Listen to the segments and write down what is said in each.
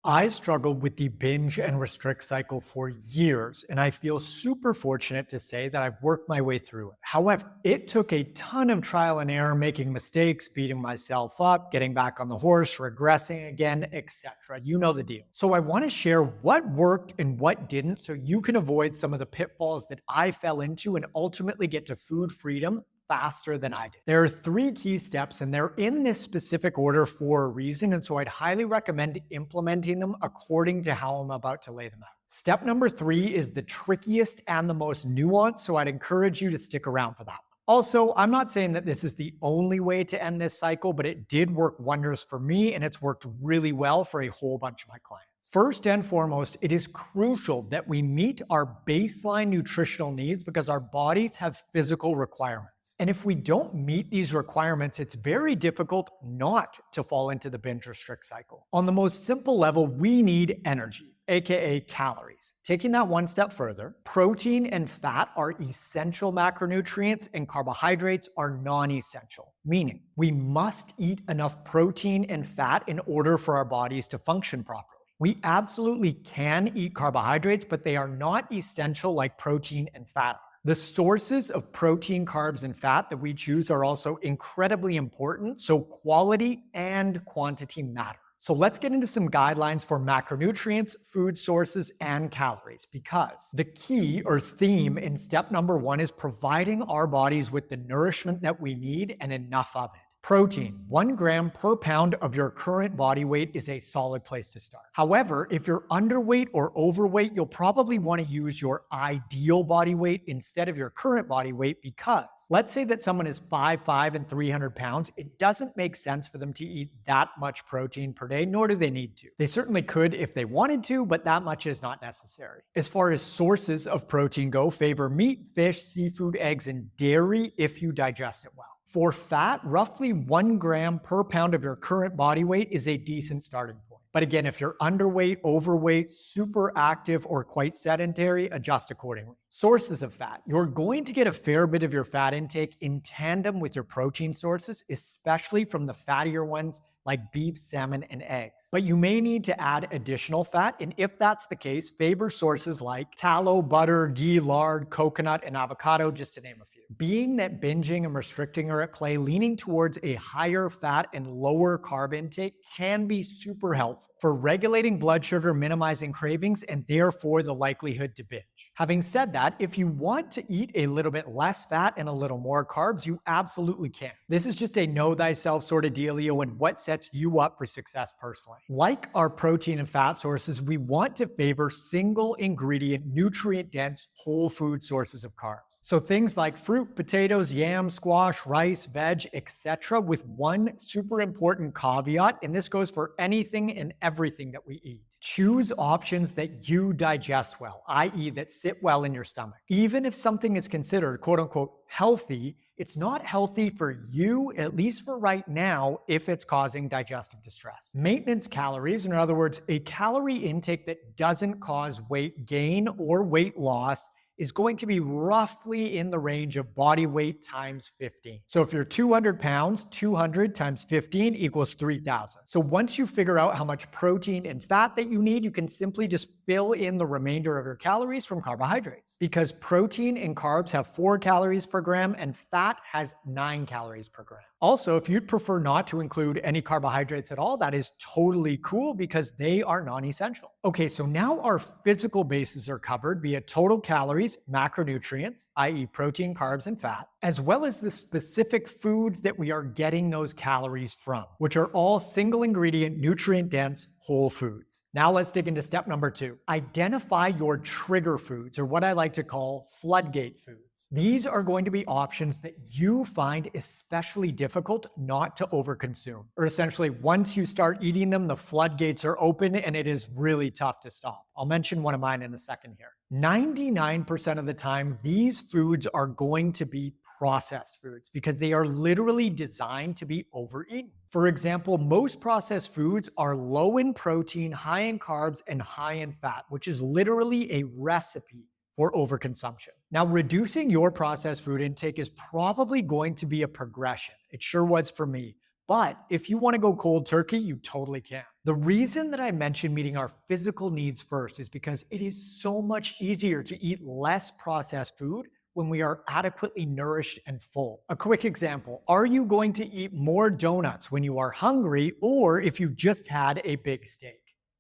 I struggled with the binge and restrict cycle for years, and I feel super fortunate to say that I've worked my way through it. However, it took a ton of trial and error, making mistakes, beating myself up, getting back on the horse, regressing again, etc. You know the deal. So I want to share what worked and what didn't so you can avoid some of the pitfalls that I fell into and ultimately get to food freedom faster than I did. There are three key steps, and they're in this specific order for a reason. And so I'd highly recommend implementing them according to how I'm about to lay them out. Step number three is the trickiest and the most nuanced. So I'd encourage you to stick around for that. Also, I'm not saying that this is the only way to end this cycle, but it did work wonders for me, and it's worked really well for a whole bunch of my clients. First and foremost, it is crucial that we meet our baseline nutritional needs because our bodies have physical requirements. And if we don't meet these requirements, it's very difficult not to fall into the binge restrict cycle. On the most simple level, we need energy, aka calories. Taking that one step further, protein and fat are essential macronutrients and carbohydrates are non-essential, meaning we must eat enough protein and fat in order for our bodies to function properly. We absolutely can eat carbohydrates, but they are not essential like protein and fat are. The sources of protein, carbs, and fat that we choose are also incredibly important, so quality and quantity matter. So let's get into some guidelines for macronutrients, food sources, and calories, because the key or theme in step number one is providing our bodies with the nourishment that we need and enough of it. Protein, 1 gram per pound of your current body weight is a solid place to start. However, if you're underweight or overweight, you'll probably want to use your ideal body weight instead of your current body weight because let's say that someone is 5'5" and 300 pounds, it doesn't make sense for them to eat that much protein per day, nor do they need to. They certainly could if they wanted to, but that much is not necessary. As far as sources of protein go, favor meat, fish, seafood, eggs, and dairy if you digest it well. For fat, roughly 1 gram per pound of your current body weight is a decent starting point. But again, if you're underweight, overweight, super active, or quite sedentary, adjust accordingly. Sources of fat. You're going to get a fair bit of your fat intake in tandem with your protein sources, especially from the fattier ones like beef, salmon, and eggs. But you may need to add additional fat, and if that's the case, favor sources like tallow, butter, ghee, lard, coconut, and avocado, just to name a few. Being that binging and restricting are at play, leaning towards a higher fat and lower carb intake can be super helpful for regulating blood sugar, minimizing cravings, and therefore the likelihood to binge. Having said that, if you want to eat a little bit less fat and a little more carbs, you absolutely can. This is just a know thyself sort of dealio and what sets you up for success personally. Like our protein and fat sources, we want to favor single ingredient, nutrient dense, whole food sources of carbs. So things like fruit, potatoes, yam, squash, rice, veg, etc. with one super important caveat, and this goes for anything and everything that we eat. Choose options that you digest well, i.e. that sit well in your stomach. Even if something is considered quote unquote healthy, it's not healthy for you, at least for right now, if it's causing digestive distress. Maintenance calories, in other words, a calorie intake that doesn't cause weight gain or weight loss, is going to be roughly in the range of body weight times 15. So if you're 200 pounds, 200 times 15 equals 3,000. So once you figure out how much protein and fat that you need, you can simply just fill in the remainder of your calories from carbohydrates, because protein and carbs have 4 calories per gram and fat has 9 calories per gram. Also, if you'd prefer not to include any carbohydrates at all, that is totally cool because they are non-essential. Okay, so now our physical bases are covered via total calories, macronutrients, i.e. protein, carbs, and fat, as well as the specific foods that we are getting those calories from, which are all single ingredient, nutrient dense, whole foods. Now let's dig into step number 2. Identify your trigger foods, or what I like to call floodgate foods. These are going to be options that you find especially difficult not to overconsume. Or essentially, once you start eating them, the floodgates are open and it is really tough to stop. I'll mention one of mine in a second here. 99% of the time, these foods are going to be processed foods because they are literally designed to be overeaten. For example, most processed foods are low in protein, high in carbs, and high in fat, which is literally a recipe for overconsumption. Now, reducing your processed food intake is probably going to be a progression. It sure was for me. But if you want to go cold turkey, you totally can. The reason that I mentioned meeting our physical needs first is because it is so much easier to eat less processed food when we are adequately nourished and full. A quick example, are you going to eat more donuts when you are hungry or if you've just had a big steak?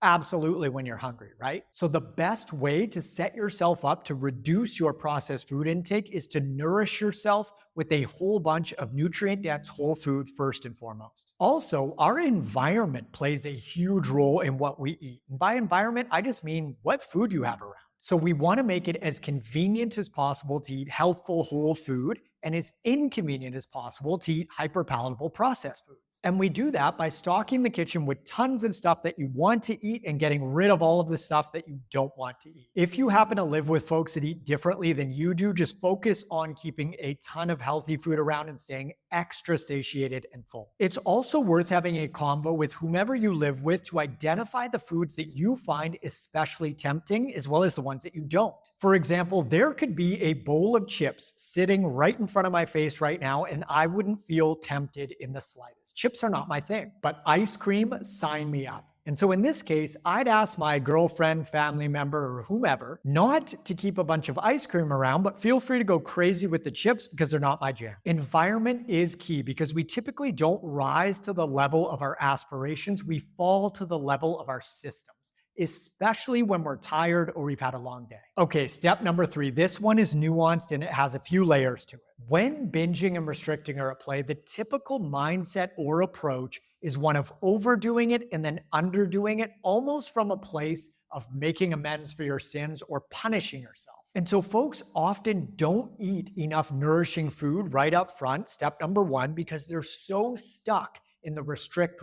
Absolutely when you're hungry, right? So the best way to set yourself up to reduce your processed food intake is to nourish yourself with a whole bunch of nutrient-dense whole food first and foremost. Also, our environment plays a huge role in what we eat. And by environment, I just mean what food you have around. So we want to make it as convenient as possible to eat healthful whole food and as inconvenient as possible to eat hyperpalatable processed foods. And we do that by stocking the kitchen with tons of stuff that you want to eat and getting rid of all of the stuff that you don't want to eat. If you happen to live with folks that eat differently than you do, just focus on keeping a ton of healthy food around and staying extra satiated and full. It's also worth having a combo with whomever you live with to identify the foods that you find especially tempting, as well as the ones that you don't. For example, there could be a bowl of chips sitting right in front of my face right now, and I wouldn't feel tempted in the slightest. Chips are not my thing, but ice cream, sign me up. And so in this case, I'd ask my girlfriend, family member, or whomever not to keep a bunch of ice cream around, but feel free to go crazy with the chips because they're not my jam. Environment is key because we typically don't rise to the level of our aspirations. We fall to the level of our systems, especially when we're tired or we've had a long day. Okay, step number 3. This one is nuanced and it has a few layers to it. When binging and restricting are at play, the typical mindset or approach is one of overdoing it and then underdoing it, almost from a place of making amends for your sins or punishing yourself. And so folks often don't eat enough nourishing food right up front, step number 1, because they're so stuck in the restrict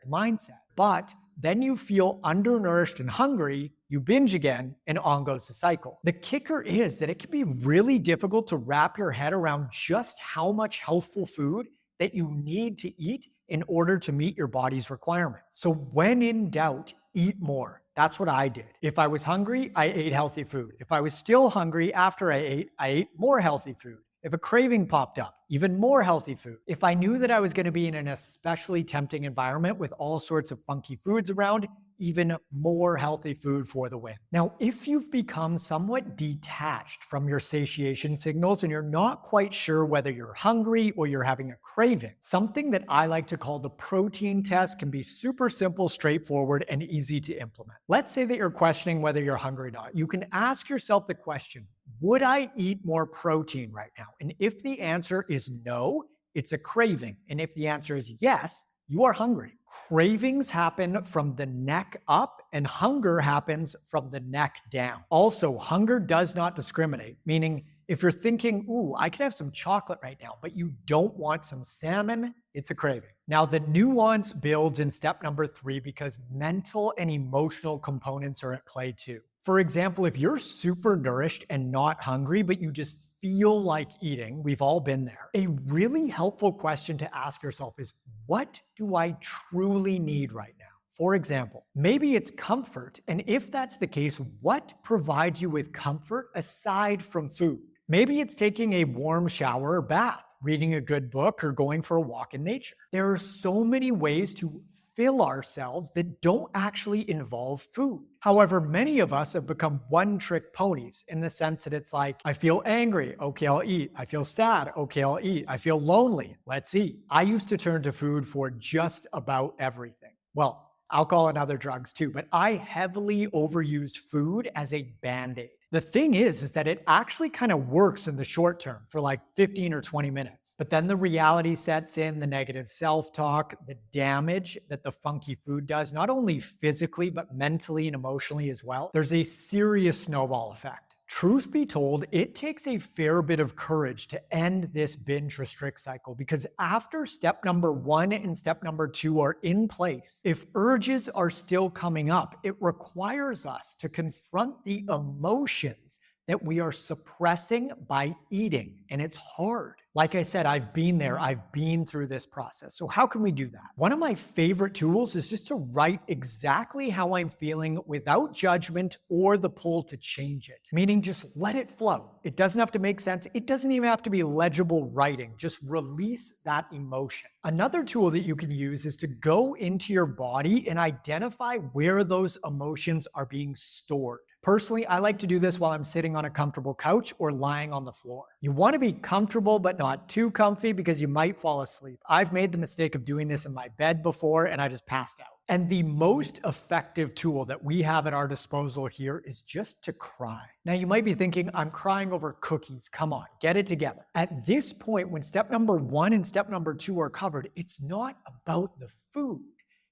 mindset. But then you feel undernourished and hungry, you binge again, and on goes the cycle. The kicker is that it can be really difficult to wrap your head around just how much healthful food that you need to eat in order to meet your body's requirements. So when in doubt, eat more. That's what I did. If I was hungry, I ate healthy food. If I was still hungry after I ate more healthy food. If a craving popped up, even more healthy food. If I knew that I was going to be in an especially tempting environment with all sorts of funky foods around, even more healthy food for the win. Now, if you've become somewhat detached from your satiation signals and you're not quite sure whether you're hungry or you're having a craving, something that I like to call the protein test can be super simple, straightforward, and easy to implement. Let's say that you're questioning whether you're hungry or not. You can ask yourself the question, would I eat more protein right now? And if the answer is no, it's a craving. And if the answer is yes, you are hungry. Cravings happen from the neck up and hunger happens from the neck down. Also, hunger does not discriminate, meaning if you're thinking, ooh, I could have some chocolate right now, but you don't want some salmon, it's a craving. Now, the nuance builds in step number 3 because mental and emotional components are at play too. For example, if you're super nourished and not hungry, but you just feel like eating, we've all been there. A really helpful question to ask yourself is, what do I truly need right now? For example, maybe it's comfort. And if that's the case, what provides you with comfort aside from food? Maybe it's taking a warm shower or bath, reading a good book, or going for a walk in nature. There are so many ways to fill ourselves that don't actually involve food. However, many of us have become one-trick ponies in the sense that it's like, I feel angry, okay, I'll eat. I feel sad, okay, I'll eat. I feel lonely, let's eat. I used to turn to food for just about everything. Well, alcohol and other drugs too, but I heavily overused food as a band-aid. The thing is that it actually kind of works in the short term for like 15 or 20 minutes. But then the reality sets in, the negative self-talk, the damage that the funky food does, not only physically, but mentally and emotionally as well. There's a serious snowball effect. Truth be told, it takes a fair bit of courage to end this binge restrict cycle because after step number 1 and step number 2 are in place, if urges are still coming up, it requires us to confront the emotions that we are suppressing by eating, and it's hard. Like I said, I've been there, I've been through this process. So, how can we do that? One of my favorite tools is just to write exactly how I'm feeling without judgment or the pull to change it, meaning just let it flow. It doesn't have to make sense, it doesn't even have to be legible writing, just release that emotion. Another tool that you can use is to go into your body and identify where those emotions are being stored. Personally, I like to do this while I'm sitting on a comfortable couch or lying on the floor. You want to be comfortable, but not too comfy because you might fall asleep. I've made the mistake of doing this in my bed before and I just passed out. And the most effective tool that we have at our disposal here is just to cry. Now, you might be thinking, I'm crying over cookies. Come on, get it together. At this point, when step number 1 and step number 2 are covered, it's not about the food.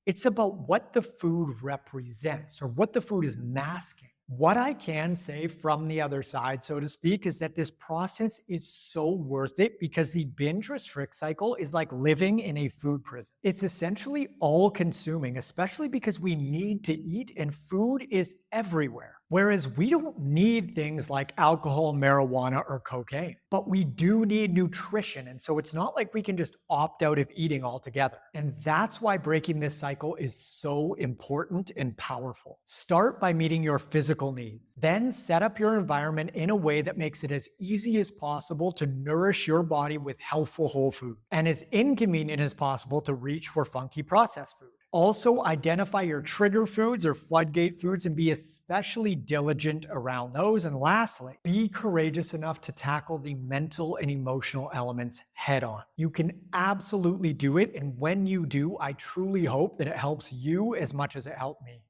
It's about what the food represents or what the food is masking. What I can say from the other side, so to speak, is that this process is so worth it because the binge restrict cycle is like living in a food prison. It's essentially all consuming, especially because we need to eat and food is everywhere. Whereas we don't need things like alcohol, marijuana, or cocaine, but we do need nutrition. And so it's not like we can just opt out of eating altogether. And that's why breaking this cycle is so important and powerful. Start by meeting your physical needs. Then set up your environment in a way that makes it as easy as possible to nourish your body with healthful whole food and as inconvenient as possible to reach for funky processed food. Also, identify your trigger foods or floodgate foods and be especially diligent around those. And lastly, be courageous enough to tackle the mental and emotional elements head on. You can absolutely do it. And when you do, I truly hope that it helps you as much as it helped me.